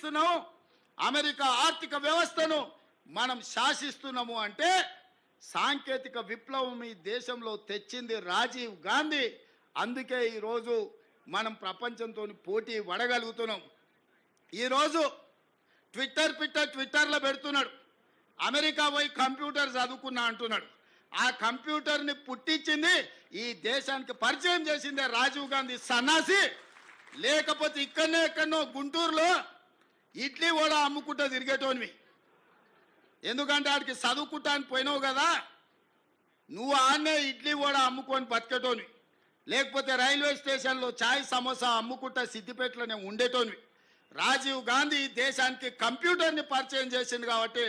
శాసిస్తున్నాము, America ఆర్థిక వ్యవస్థను మనం శాసిస్తున్నాము అంటే సాంకేతిక విప్లవం ఈ దేశంలో తెచ్చింది రాజీవ్ గాంధీ. అందుకే ఈరోజు మనం ప్రపంచంతో పోటీ పడగలుగుతున్నాం. ఈరోజు ట్విట్టర్లో పెడుతున్నాడు, అమెరికా పోయి కంప్యూటర్ చదువుకున్నా అంటున్నాడు. ఆ కంప్యూటర్ని పుట్టించింది, ఈ దేశానికి పరిచయం చేసిందే రాజీవ్ గాంధీ సన్నాసి. లేకపోతే ఎక్కడనో గుంటూరులో ఇడ్లీ కూడా అమ్ముకుంటూ తిరిగేటోనివి. ఎందుకంటే ఆడికి చదువుకుంటానికి పోయినావు కదా, నువ్వు ఆన్నే ఇడ్లీ కూడా అమ్ముకొని బతికేటోనివి. లేకపోతే రైల్వే స్టేషన్లో చాయ్ సమోసా అమ్ముకుంటా సిద్దిపేటలోనే ఉండేటోనివి. రాజీవ్ గాంధీ దేశానికి కంప్యూటర్ని పరిచయం చేసింది కాబట్టి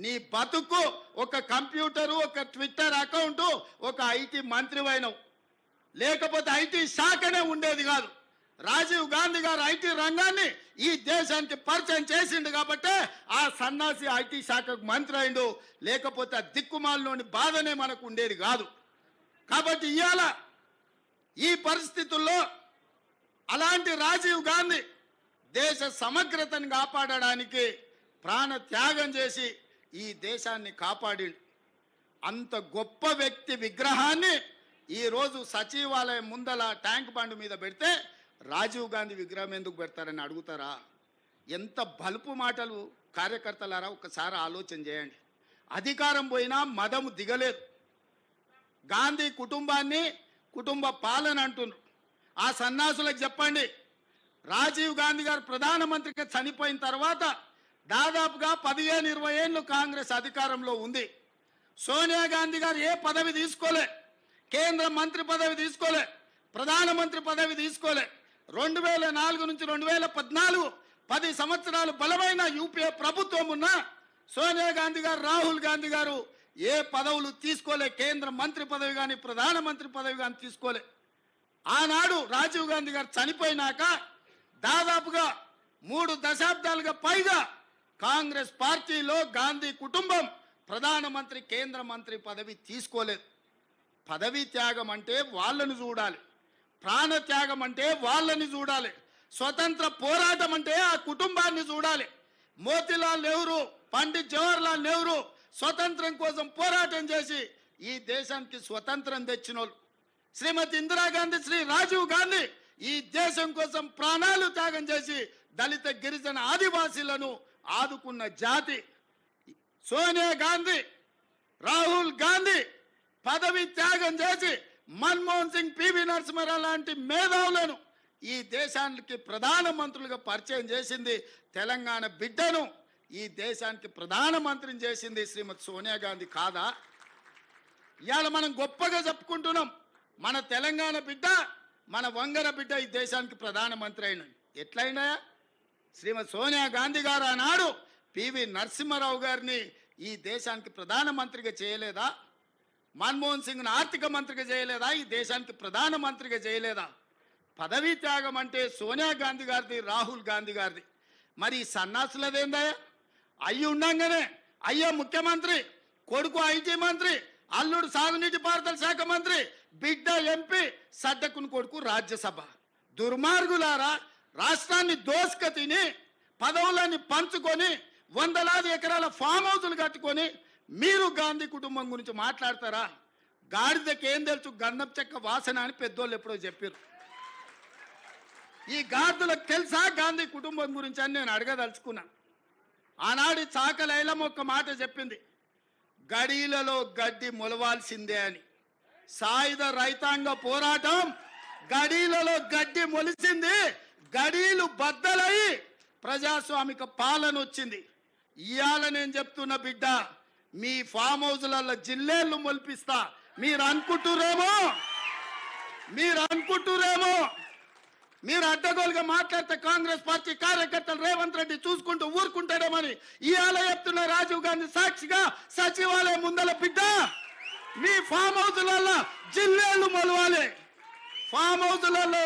నీ బతుకు ఒక కంప్యూటరు, ఒక ట్విట్టర్ అకౌంటు, ఒక ఐటీ మంత్రి అయినవు. లేకపోతే ఐటీ శాఖనే ఉండేది కాదు. రాజీవ్ గాంధీ గారు ఐటీ రంగాన్ని ఈ దేశానికి పరిచయం చేసిండు కాబట్టి ఆ సన్నాసి ఐటీ శాఖకు మంత్రి అయిండు. లేకపోతే ఆ దిక్కుమాలలోని బాధనే మనకు ఉండేది కాదు. కాబట్టి ఇవాళ ఈ పరిస్థితుల్లో అలాంటి రాజీవ్ గాంధీ దేశ సమగ్రతను కాపాడడానికి ప్రాణ త్యాగం చేసి ఈ దేశాన్ని కాపాడిండు. అంత గొప్ప వ్యక్తి విగ్రహాన్ని ఈరోజు సచివాలయం ముందల ట్యాంక్ బండ్ మీద పెడితే రాజీవ్ గాంధీ విగ్రహం ఎందుకు పెడతారని అడుగుతారా? ఎంత బలుపు మాటలు కార్యకర్తలారా, ఒకసారి ఆలోచన చేయండి. అధికారం పోయినా మదము దిగలేదు. గాంధీ కుటుంబాన్ని కుటుంబ పాలన అంటున్నారు. ఆ సన్నాసులకు చెప్పండి, రాజీవ్ గాంధీ గారు ప్రధానమంత్రిగా చనిపోయిన తర్వాత దాదాపుగా 15-20 ఏళ్ళు కాంగ్రెస్ అధికారంలో ఉంది. సోనియా గాంధీ గారు ఏ పదవి తీసుకోలే, కేంద్ర మంత్రి పదవి తీసుకోలే, ప్రధానమంత్రి పదవి తీసుకోలే. 2004 నుంచి 2014 10 సంవత్సరాలు బలమైన యూపీఏ ప్రభుత్వం ఉన్న సోనియా గాంధీ గారు, రాహుల్ గాంధీ గారు ఏ పదవులు తీసుకోలే. కేంద్ర మంత్రి పదవి కానీ ప్రధానమంత్రి పదవి కానీ తీసుకోలే. ఆనాడు రాజీవ్ గాంధీ గారు చనిపోయినాక దాదాపుగా 3 దశాబ్దాలుగా పైగా కాంగ్రెస్ పార్టీలో గాంధీ కుటుంబం ప్రధానమంత్రి, కేంద్ర మంత్రి పదవి తీసుకోలేదు. పదవి త్యాగం అంటే వాళ్ళని చూడాలి, ప్రాణ త్యాగం అంటే వాళ్ళని చూడాలి, స్వతంత్ర పోరాటం అంటే ఆ కుటుంబాన్ని చూడాలి. మోతీలాల్ నెహ్రూ, పండిత్ జవహర్లాల్ నెహ్రూ స్వతంత్రం కోసం పోరాటం చేసి ఈ దేశానికి స్వతంత్రం తెచ్చినోళ్ళు. శ్రీమతి ఇందిరాగాంధీ, శ్రీ రాజీవ్ గాంధీ ఈ దేశం కోసం ప్రాణాలు త్యాగం చేసి దళిత, గిరిజన, ఆదివాసీలను ఆదుకున్న జాతి. సోనియా గాంధీ, రాహుల్ గాంధీ పదవి త్యాగం చేసి మన్మోహన్ సింగ్, పివి నరసింహారావు లాంటి మేధావులను ఈ దేశానికి ప్రధానమంత్రులుగా పరిచయం చేసింది. తెలంగాణ బిడ్డను ఈ దేశానికి ప్రధానమంత్రిని చేసింది శ్రీమతి సోనియా గాంధీ కాదా? ఇవాళ మనం గొప్పగా చెప్పుకుంటున్నాం, మన తెలంగాణ బిడ్డ, మన వంగర బిడ్డ ఈ దేశానికి ప్రధానమంత్రి అయిన. ఎట్లయినా శ్రీమతి సోనియా గాంధీ గారు ఆనాడు పివి నరసింహారావు గారిని ఈ దేశానికి ప్రధానమంత్రిగా చేయలేదా? మన్మోహన్ సింగ్ను ఆర్థిక మంత్రిగా చేయలేదా? ఈ దేశానికి ప్రధానమంత్రిగా చేయలేదా? పదవీ త్యాగం అంటే సోనియా గాంధీ గారిది, రాహుల్ గాంధీ గారిది. మరి ఈ సన్నాసులదేందా? అయ్యి ఉండంగానే అయ్యో ముఖ్యమంత్రి, కొడుకు ఐటీ మంత్రి, అల్లుడు సాగునీటి పారుదల శాఖ మంత్రి, బిడ్డ ఎంపీ, సడ్డకుని కొడుకు రాజ్యసభ. దుర్మార్గులారా, రాష్ట్రాన్ని దోసుక తిని పదవులని పంచుకొని వందలాది ఎకరాల ఫామ్ హౌజులు కట్టుకొని మీరు గాంధీ కుటుంబం గురించి మాట్లాడతారా? గాడిదకి ఏం తెలుసు గంధం చెక్క వాసన అని పెద్దోళ్ళు ఎప్పుడో చెప్పారు. ఈ గాడిదలకు తెలుసా గాంధీ కుటుంబం గురించి అని నేను అడగదలుచుకున్నా. ఆనాడు చాకలైలమ్మ ఒక్క మాట చెప్పింది, గడీలలో గడ్డి మొలవాల్సిందే అని. సాయుధ రైతాంగ పోరాటం గడీలలో గడ్డి మొలిసింది, గడీలు బద్దలై ప్రజాస్వామిక పాలన వచ్చింది. ఇవాళ నేను చెప్తున్న బిడ్డ, మీ ఫామ్ హౌస్లలో జిల్లేళ్ళు మొలిపిస్తా. మీరు అనుకుంటురేమో మీరు అడ్డగోలుగా మాట్లాడితే కాంగ్రెస్ పార్టీ కార్యకర్తలు రేవంత్ రెడ్డి చూసుకుంటూ ఊరుకుంటాడేమని ఇవాళ చెప్తున్న రాజీవ్ గాంధీ సాక్షిగా సచివాలయం ముందల బిడ్డ, మీ ఫామ్ హౌస్లలో జిల్లేళ్ళు మొలవాలి. ఫామ్ హౌస్లలో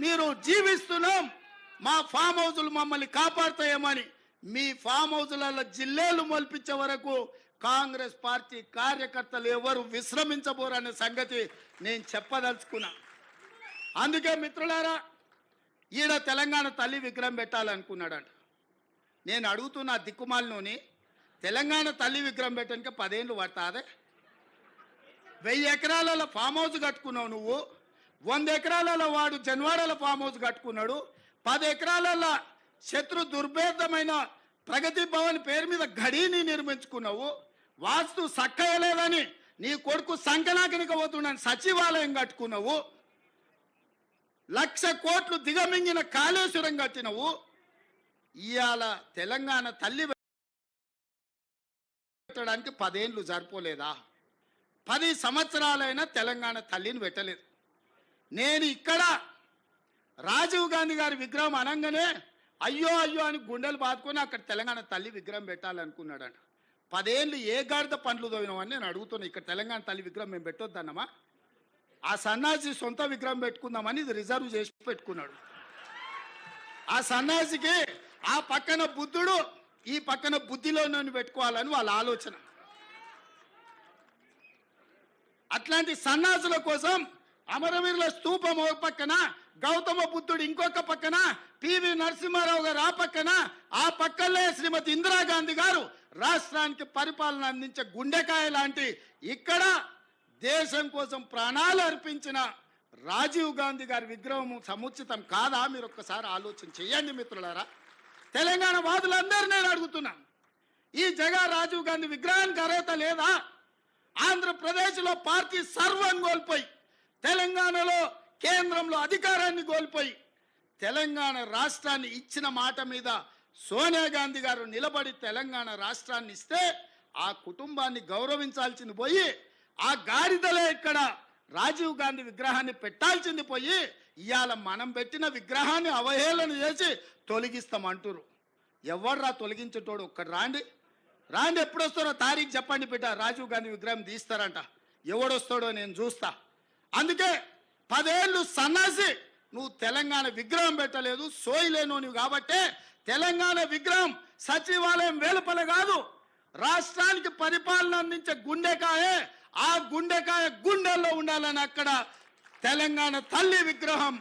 మీరు జీవిస్తున్నాం, మా ఫామ్ హౌస్లు మమ్మల్ని కాపాడుతాయేమని మీ ఫామ్ హౌస్లలో జిల్లేలు మొలిపించే వరకు కాంగ్రెస్ పార్టీ కార్యకర్తలు ఎవరు విశ్రమించబోరనే సంగతి నేను చెప్పదలుచుకున్నా. అందుకే మిత్రులారా, ఈడ తెలంగాణ తల్లి విగ్రహం పెట్టాలనుకున్నాడంట. నేను అడుగుతున్న దిక్కుమాలినోని తెలంగాణ తల్లి విగ్రహం పెట్టడానికి 10 ఏళ్ళు పడతాదే? 1000 ఎకరాలలో ఫామ్ హౌస్ కట్టుకున్నావు నువ్వు, 100 ఎకరాలలో వాడు జన్వాడల ఫామ్ హౌస్ కట్టుకున్నాడు, 10 ఎకరాలలో శత్రు దుర్భేదమైన ప్రగతి భవన్ పేరు మీద గడిని నిర్మించుకున్నావు, వాస్తు సక్కయలేదని నీ కొడుకు సంకనాకనికి పోతున్నాను సచివాలయం కట్టుకున్నావు, 1,00,000 కోట్లు దిగమింగిన కాళేశ్వరం కట్టినవు. ఇవాళ తెలంగాణ తల్లి పెట్టడానికి 10 ఏళ్ళు సరిపోలేదా? 10 సంవత్సరాలైనా తెలంగాణ తల్లిని పెట్టలేదు. నేను ఇక్కడ రాజీవ్ గాంధీ గారి విగ్రహం అనగానే అయ్యో అయ్యో అని గుండెలు బాదుకొని అక్కడ తెలంగాణ తల్లి విగ్రహం పెట్టాలనుకున్నాడు. 10 ఏళ్ళు ఏ గాడిద పండ్లు తోవినామని నేను అడుగుతున్నా. ఇక్కడ తెలంగాణ తల్లి విగ్రహం మేము పెట్టొద్దన్నమా? ఆ సన్నాసి సొంత విగ్రహం పెట్టుకుందామని ఇది రిజర్వ్ చేసి పెట్టుకున్నాడు. ఆ సన్నాసికి ఆ పక్కన బుద్ధుడు, ఈ పక్కన బుద్ధిలో నన్ను పెట్టుకోవాలని వాళ్ళ ఆలోచన. అట్లాంటి సన్నాసుల కోసం అమరవీరుల స్తూపం ఒక పక్కన, గౌతమ బుద్ధుడు ఇంకొక పక్కన, పివి నరసింహారావు గారు ఆ పక్కన, ఆ పక్కనే శ్రీమతి ఇందిరాగాంధీ గారు రాష్ట్రానికి పరిపాలన అందించే గుండెకాయ లాంటి ఇక్కడ దేశం కోసం ప్రాణాలు అర్పించిన రాజీవ్ గాంధీ గారి విగ్రహం సముచితం కాదా? మీరు ఒక్కసారి ఆలోచన చేయండి మిత్రులారా. తెలంగాణ వాదులందరూ నేను అడుగుతున్నాను, ఈ జగన్ రాజీవ్ గాంధీ విగ్రహానికి అర్హత లేదా? ఆంధ్రప్రదేశ్లో పార్టీ సర్వం కోల్పోయి, తెలంగాణలో కేంద్రంలో అధికారాన్ని కోల్పోయి, తెలంగాణ రాష్ట్రాన్ని ఇచ్చిన మాట మీద సోనియా గాంధీ గారు నిలబడి తెలంగాణ రాష్ట్రాన్ని ఇస్తే ఆ కుటుంబాన్ని గౌరవించాల్సింది పోయి, ఆ గాడిదలే ఇక్కడ రాజీవ్ గాంధీ విగ్రహాన్ని పెట్టాల్సింది పోయి ఇవాళ మనం పెట్టిన విగ్రహాన్ని అవహేళన చేసి తొలగిస్తామంటారు. ఎవర్రా తొలగించేటోడు? ఒక్కడు రాండి, ఎప్పుడు వస్తారో తారీఖు చెప్పండి బిడ్డ, రాజీవ్ గాంధీ విగ్రహం తీస్తారంట. ఎవడొస్తాడో నేను చూస్తా. అందుకే 10 ఏళ్ళు సన్నాసి నువ్వు తెలంగాణ విగ్రహం పెట్టలేదు, సోయిలేను నువ్వు కాబట్టే తెలంగాణ విగ్రహం సచివాలయం వెలుపల కాదు, రాష్ట్రానికి పరిపాలన అందించే గుండెకాయే, ఆ గుండెకాయ గుండెల్లో ఉండాలని అక్కడ తెలంగాణ తల్లి విగ్రహం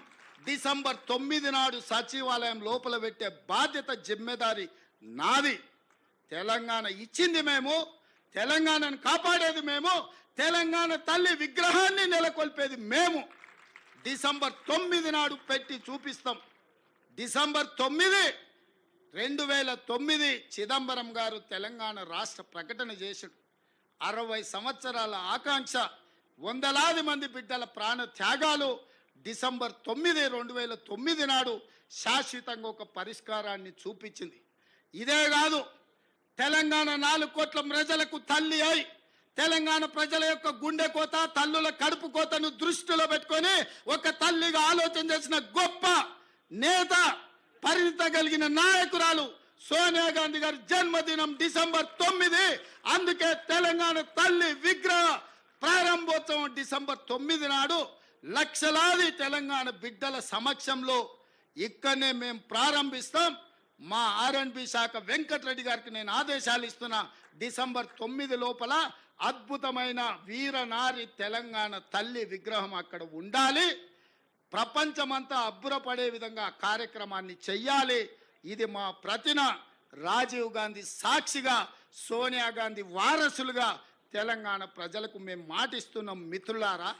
డిసెంబర్ 9 నాడు సచివాలయం లోపల పెట్టే బాధ్యత జిమ్మెదారి నాది. తెలంగాణ ఇచ్చింది మేము, తెలంగాణను కాపాడేది మేము, తెలంగాణ తల్లి విగ్రహాన్ని నెలకొల్పేది మేము. డిసెంబర్ 9 నాడు పెట్టి చూపిస్తాం. డిసెంబర్ 9, 2009 చిదంబరం గారు తెలంగాణ రాష్ట్ర ప్రకటన చేశాడు. 60 సంవత్సరాల ఆకాంక్ష, వందలాది మంది బిడ్డల ప్రాణ త్యాగాలు డిసెంబర్ 9, 2009 నాడు శాశ్వతంగా ఒక పరిష్కారాన్ని చూపించింది. ఇదే కాదు, తెలంగాణ 4 కోట్ల ప్రజలకు తల్లి అయి తెలంగాణ ప్రజల యొక్క గుండె కోత, తల్లుల కడుపు కోతను దృష్టిలో పెట్టుకొని ఒక తల్లిగా ఆలోచన చేసిన గొప్ప నేత, పరిణిత కలిగిన నాయకురాలు సోనియా గాంధీ గారి జన్మదినం డిసెంబర్ 9. అందుకే తెలంగాణ తల్లి విగ్రహ ప్రారంభోత్సవం డిసెంబర్ 9 నాడు లక్షలాది తెలంగాణ బిడ్డల సమక్షంలో ఇక్కడనే మేము ప్రారంభిస్తాం. మా R&B శాఖ వెంకటరెడ్డి గారికి నేను ఆదేశాలు ఇస్తున్నా, డిసెంబర్ 9 లోపల అద్భుతమైన వీరనారి తెలంగాణ తల్లి విగ్రహం అక్కడ ఉండాలి. ప్రపంచమంతా అబ్బురపడే విధంగా కార్యక్రమాన్ని చెయ్యాలి. ఇది మా ప్రతిన రాజీవ్ గాంధీ సాక్షిగా, సోనియా గాంధీ వారసులుగా తెలంగాణ ప్రజలకు మేము మాటిస్తున్నాం. మిత్రులారా,